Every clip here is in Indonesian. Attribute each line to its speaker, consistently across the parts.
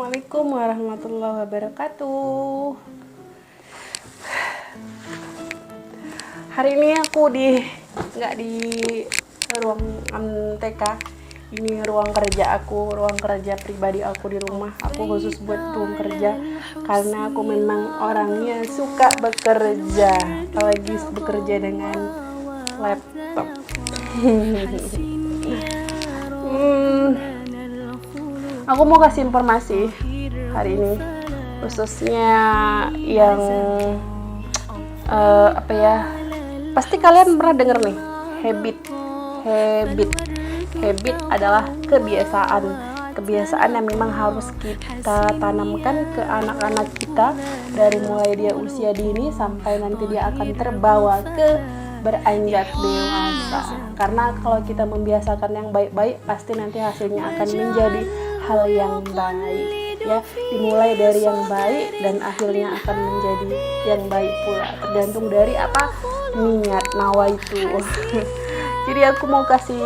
Speaker 1: Assalamualaikum warahmatullahi wabarakatuh. Hari ini aku nggak di ruang MTK. Ini ruang kerja aku, ruang kerja pribadi aku di rumah. Aku khusus buat ruang kerja karena aku memang orangnya suka bekerja, apalagi bekerja dengan laptop. Aku mau kasih informasi hari ini, khususnya yang pasti kalian pernah denger nih, habit adalah kebiasaan yang memang harus kita tanamkan ke anak-anak kita dari mulai dia usia dini sampai nanti dia akan terbawa ke beranjak dewasa. Karena kalau kita membiasakan yang baik-baik, pasti nanti hasilnya akan menjadi hal yang baik, ya. Dimulai dari yang baik dan akhirnya akan menjadi yang baik pula, tergantung dari apa niat nawaitu. Jadi aku mau kasih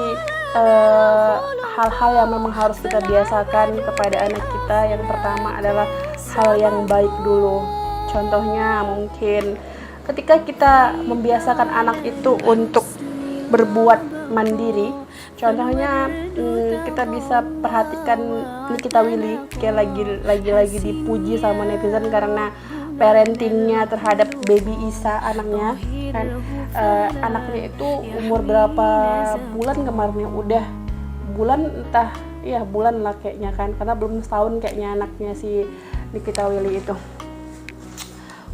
Speaker 1: hal-hal yang memang harus kita biasakan kepada anak kita. Yang pertama adalah hal yang baik dulu. Contohnya mungkin ketika kita membiasakan anak itu untuk berbuat mandiri, contohnya kita bisa perhatikan Nikita Willy, kayak lagi dipuji sama netizen karena parentingnya terhadap baby Isa, anaknya kan. Anaknya itu umur berapa bulan kemarin ya, udah bulan lah kayaknya kan, karena belum setahun kayaknya anaknya si Nikita Willy itu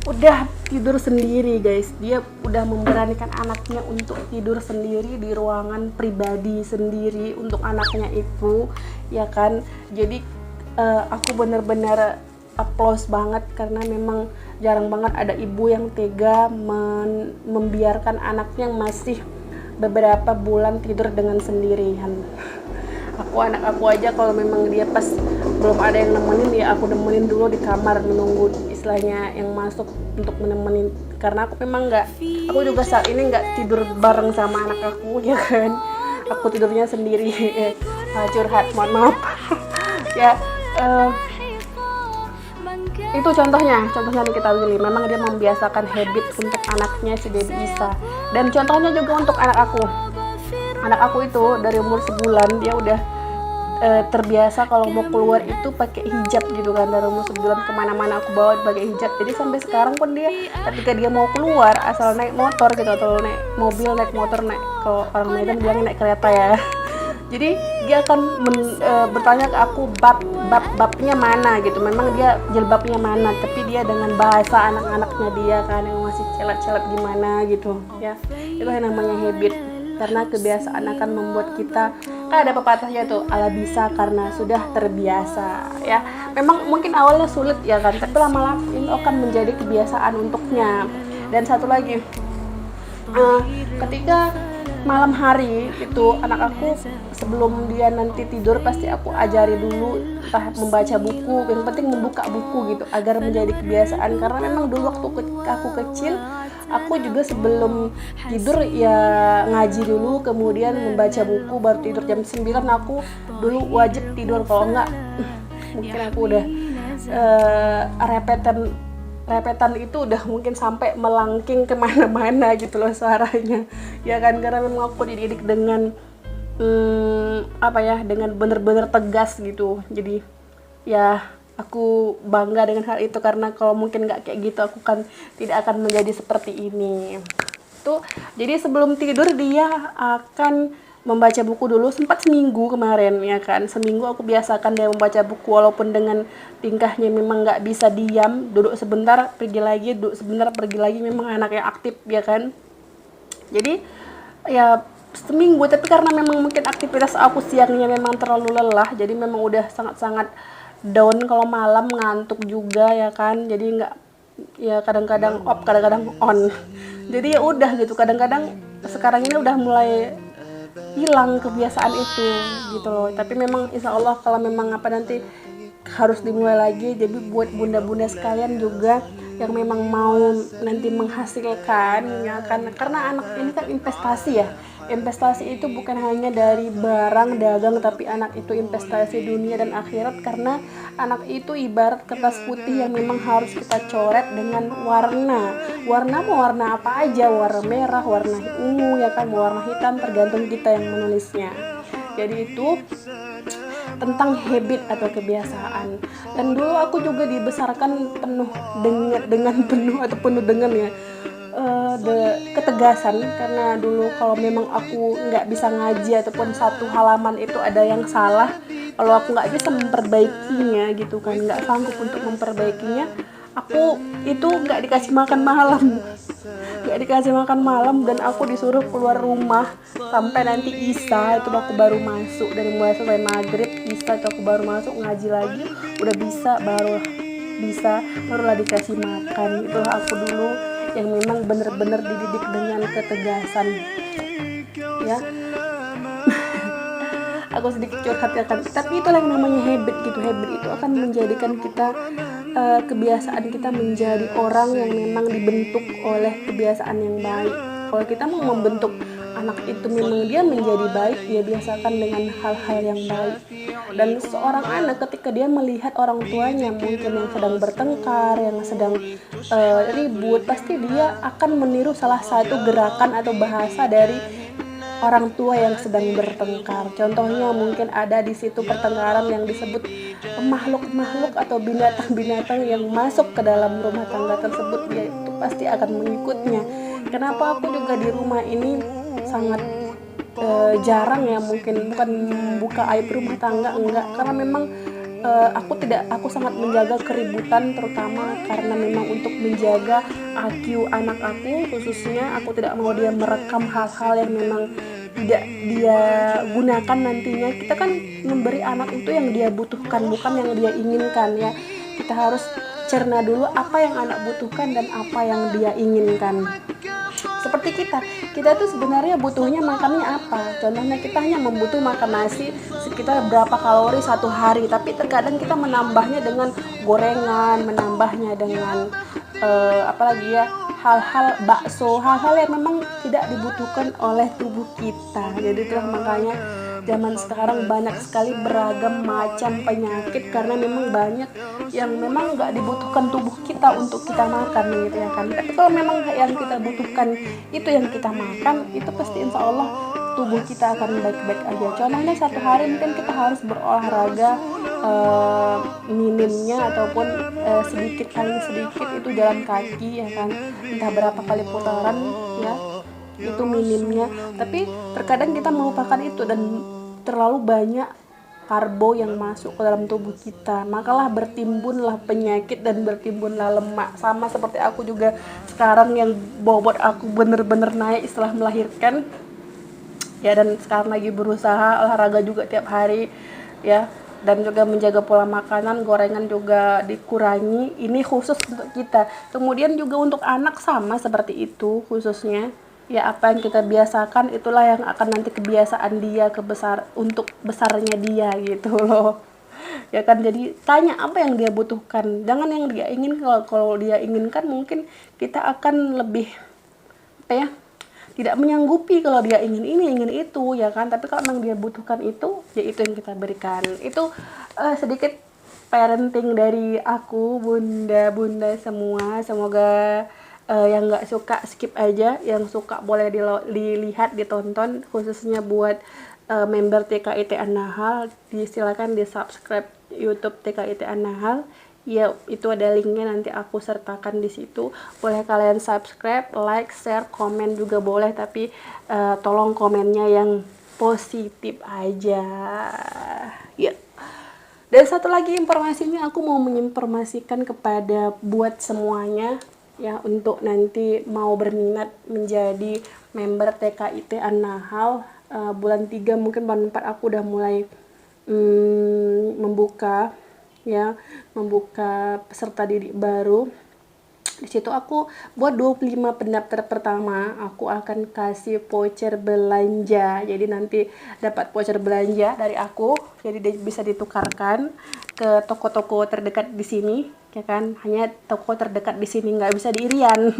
Speaker 1: udah tidur sendiri, guys. Dia udah memberanikan anaknya untuk tidur sendiri di ruangan pribadi sendiri untuk anaknya itu, ya kan. Jadi aku benar-benar applause banget karena memang jarang banget ada ibu yang tega membiarkan anaknya masih beberapa bulan tidur dengan sendirian. Anak aku aja kalau memang dia pas belum ada yang nemenin, ya aku nemenin dulu di kamar, menunggu istilahnya yang masuk untuk menemenin, karena aku memang aku juga saat ini nggak tidur bareng sama anak aku, ya kan. Aku tidurnya sendiri. Curhat, mohon maaf. Ya, itu contohnya Nikita Willy. Memang dia membiasakan habit untuk anaknya si baby Isa. Dan contohnya juga untuk anak aku itu dari umur sebulan dia udah terbiasa kalau mau keluar itu pakai hijab gitu kan. Dari umur sebulan kemana-mana aku bawa pakai hijab. Jadi sampai sekarang pun dia ketika dia mau keluar, asal naik motor gitu atau naik mobil, naik motor, kalau orang Medan bilangnya naik kereta ya. Jadi dia akan bertanya ke aku babnya mana gitu. Memang dia jilbabnya mana, tapi dia dengan bahasa anak-anaknya dia kan yang masih celat-celat gimana gitu ya. Itu yang namanya habit. Karena kebiasaan akan membuat kita, kan ada pepatahnya tuh, ala bisa karena sudah terbiasa, ya. Memang mungkin awalnya sulit ya kan, tapi lama-lama ini akan menjadi kebiasaan untuknya. Dan satu lagi, ketika malam hari itu anak aku sebelum dia nanti tidur pasti aku ajari dulu entah membaca buku, yang penting membuka buku gitu agar menjadi kebiasaan. Karena memang dulu waktu aku kecil aku juga sebelum tidur ya ngaji dulu, kemudian membaca buku, baru tidur jam 9 aku dulu wajib tidur. Kalau enggak mungkin aku udah repetan itu udah mungkin sampai melangking kemana-mana gitu loh suaranya, ya kan. Karena memang aku dididik dengan dengan bener-bener tegas gitu. Jadi ya aku bangga dengan hal itu, karena kalau mungkin nggak kayak gitu aku kan tidak akan menjadi seperti ini tuh. Jadi sebelum tidur dia akan membaca buku dulu, sempat seminggu kemarin ya kan. Seminggu aku biasakan dia membaca buku, walaupun dengan tingkahnya memang nggak bisa diam, duduk sebentar pergi lagi, duduk sebentar pergi lagi. Memang anak yang aktif ya kan. Jadi ya seminggu, tapi karena memang mungkin aktivitas aku siangnya memang terlalu lelah, jadi memang udah sangat-sangat down. Kalau malam ngantuk juga ya kan, jadi nggak, ya kadang-kadang off kadang-kadang on. Jadi ya udah gitu, kadang-kadang sekarang ini udah mulai hilang kebiasaan itu gitu loh. Tapi memang insya Allah kalau memang nanti harus dimulai lagi. Jadi buat bunda-bunda sekalian juga yang memang mau nanti menghasilkan, ya kan, karena anak ini kan investasi ya. Investasi itu bukan hanya dari barang dagang, tapi anak itu investasi dunia dan akhirat, karena anak itu ibarat kertas putih yang memang harus kita coret dengan warna mau warna apa aja, warna merah, warna ungu, ya kan, warna hitam, tergantung kita yang menulisnya. Jadi itu tentang habit atau kebiasaan. Dan dulu aku juga dibesarkan penuh dengan ya ketegasan, karena dulu kalau memang aku nggak bisa ngaji ataupun satu halaman itu ada yang salah, kalau aku nggak bisa memperbaikinya gitu kan, nggak sanggup untuk memperbaikinya, aku itu nggak dikasih makan malam dan aku disuruh keluar rumah sampai nanti Isya itu aku baru masuk, dari mulai sampai maghrib Isya itu aku baru masuk ngaji lagi, udah barulah dikasih makan. Itulah aku dulu yang memang benar-benar dididik dengan ketegasan, ya. Aku sedikit curhat ya kan, tapi itulah yang namanya habit gitu. Habit itu akan menjadikan kita kebiasaan kita menjadi orang yang memang dibentuk oleh kebiasaan yang baik. Kalau kita mau membentuk anak itu memang dia menjadi baik, dia biasakan dengan hal-hal yang baik. Dan seorang anak ketika dia melihat orang tuanya mungkin yang sedang bertengkar, yang sedang ribut, pasti dia akan meniru salah satu gerakan atau bahasa dari orang tua yang sedang bertengkar. Contohnya mungkin ada di situ pertengkaran yang disebut makhluk-makhluk atau binatang-binatang yang masuk ke dalam rumah tangga tersebut, dia itu pasti akan mengikutnya. Kenapa aku juga di rumah ini sangat jarang ya, mungkin bukan buka aib rumah tangga, enggak, karena memang aku sangat menjaga keributan, terutama karena memang untuk menjaga IQ anak aku khususnya. Aku tidak mau dia merekam hal-hal yang memang tidak dia gunakan nantinya. Kita kan memberi anak itu yang dia butuhkan, bukan yang dia inginkan, ya. Kita harus cerna dulu apa yang anak butuhkan dan apa yang dia inginkan. Seperti kita tuh sebenarnya butuhnya makannya apa. Contohnya kita hanya membutuh makan nasi sekitar berapa kalori satu hari, tapi terkadang kita menambahnya dengan gorengan, menambahnya dengan apalagi ya, hal-hal bakso, hal-hal yang memang tidak dibutuhkan oleh tubuh kita. Jadi itulah makanya zaman sekarang banyak sekali beragam macam penyakit, karena memang banyak yang memang nggak dibutuhkan tubuh kita untuk kita makan, gitu ya kan. Tapi kalau memang yang kita butuhkan itu yang kita makan, itu pasti insya Allah tubuh kita akan baik-baik aja. Contohnya satu hari mungkin kita harus berolahraga minimnya ataupun sedikit itu jalan kaki, ya kan, entah berapa kali putaran, ya, itu minimnya. Tapi terkadang kita melupakan itu dan terlalu banyak karbo yang masuk ke dalam tubuh kita, makalah bertimbunlah penyakit dan bertimbunlah lemak. Sama seperti aku juga sekarang yang bobot aku bener-bener naik setelah melahirkan, ya, dan sekarang lagi berusaha olahraga juga tiap hari, ya, dan juga menjaga pola makanan, gorengan juga dikurangi. Ini khusus untuk kita. Kemudian juga untuk anak sama seperti itu khususnya. Ya, apa yang kita biasakan itulah yang akan nanti kebiasaan dia untuk besarnya dia, gitu loh. Ya kan, jadi tanya apa yang dia butuhkan, jangan yang dia ingin. Kalau dia inginkan mungkin kita akan lebih tidak menyanggupi kalau dia ingin ini, ingin itu, ya kan. Tapi kalau memang dia butuhkan itu, ya itu yang kita berikan. Itu sedikit parenting dari aku, bunda-bunda semua. Semoga yang nggak suka skip aja, yang suka boleh dilihat, ditonton. Khususnya buat member TKIT An-Nahal, silakan di subscribe YouTube TKIT An-Nahal. Ya, itu ada linknya, nanti aku sertakan di situ. Boleh kalian subscribe, like, share, komen juga boleh, tapi tolong komennya yang positif aja. Ya. Dan satu lagi informasinya, aku mau menginformasikan kepada buat semuanya, ya, untuk nanti mau berminat menjadi member TKIT An-Nahal, bulan 3 mungkin bulan 4 aku udah mulai membuka peserta didik baru. Di situ aku buat 25 pendaftar pertama, aku akan kasih voucher belanja. Jadi nanti dapat voucher belanja dari aku, jadi bisa ditukarkan ke toko-toko terdekat di sini, ya kan, hanya toko terdekat di sini, nggak bisa di Irian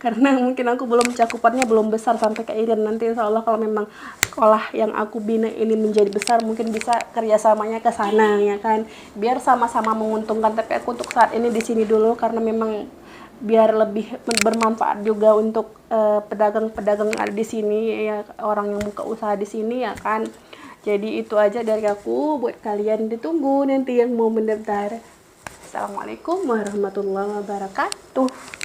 Speaker 1: karena mungkin aku belum cakupannya belum besar sampai ke Irian. Nanti insya Allah kalau memang sekolah yang aku bina ini menjadi besar mungkin bisa kerjasamanya ke sana ya kan, biar sama-sama menguntungkan. Tapi aku untuk saat ini di sini dulu karena memang biar lebih bermanfaat juga untuk pedagang-pedagang yang ada di sini ya, orang yang buka usaha di sini ya kan. Jadi itu aja dari aku, buat kalian ditunggu nanti yang mau mendaftar. Assalamualaikum warahmatullahi wabarakatuh.